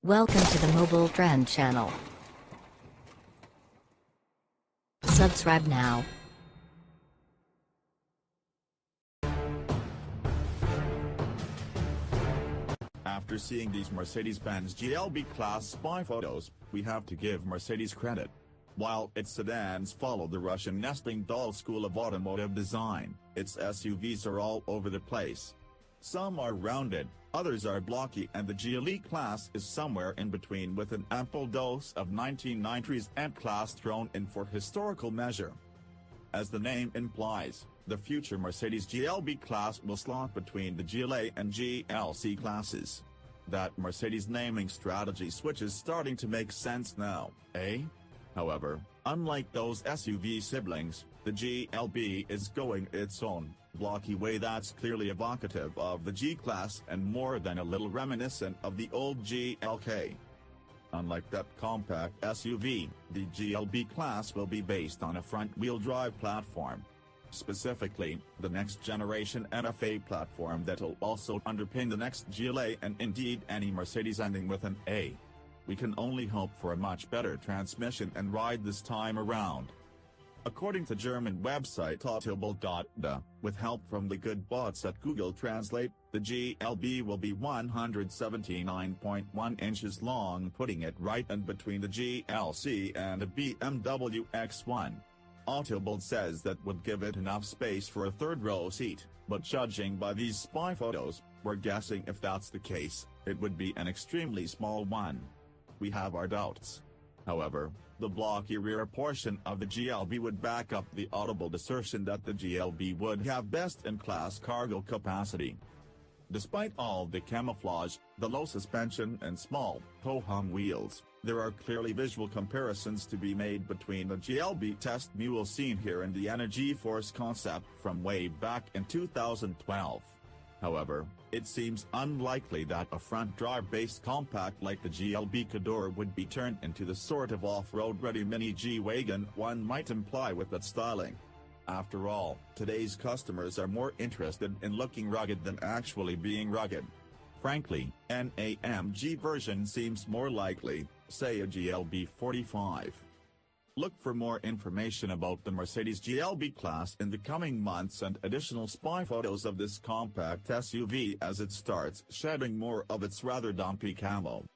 Welcome to the Mobil Trend channel. Subscribe now. After seeing these Mercedes-Benz GLB Class spy photos, we have to give Mercedes credit. While its sedans follow the Russian nesting doll school of automotive design, its SUVs are all over the place. Some are rounded, others are blocky, and the GLB Class is somewhere in between, with an ample dose of 1990s M-Class thrown in for historical measure. As the name implies, the future Mercedes GLB Class will slot between the GLA and GLC classes. That Mercedes naming strategy switch is starting to make sense now, eh? However, unlike those SUV siblings, the GLB is going its own blocky way that's clearly evocative of the G-Class and more than a little reminiscent of the old GLK. Unlike that compact SUV, the GLB Class will be based on a front-wheel drive platform. Specifically, the next-generation NFA platform that'll also underpin the next GLA and indeed any Mercedes ending with an A. We can only hope for a much better transmission and ride this time around. According to German website Automotive, with help from the good bots at Google Translate, the GLB will be 179.1 inches long, putting it right in between the GLC and the BMW X1. Automotive says that would give it enough space for a third-row seat, but judging by these spy photos, we're guessing if that's the case, it would be an extremely small one. We have our doubts. However, the blocky rear portion of the GLB would back up the Automotive assertion that the GLB would have best-in-class cargo capacity. Despite all the camouflage, the low suspension and small, ho-hum wheels, there are clearly visual comparisons to be made between the GLB test mule seen here and the Energy Force concept from way back in 2012. However, it seems unlikely that a front-drive-based compact like the GLB Cador would be turned into the sort of off-road-ready mini G Wagen one might imply with that styling. After all, today's customers are more interested in looking rugged than actually being rugged. Frankly, an AMG version seems more likely, say a GLB 45. Look for more information about the Mercedes GLB Class in the coming months and additional spy photos of this compact SUV as it starts shedding more of its rather dumpy camo.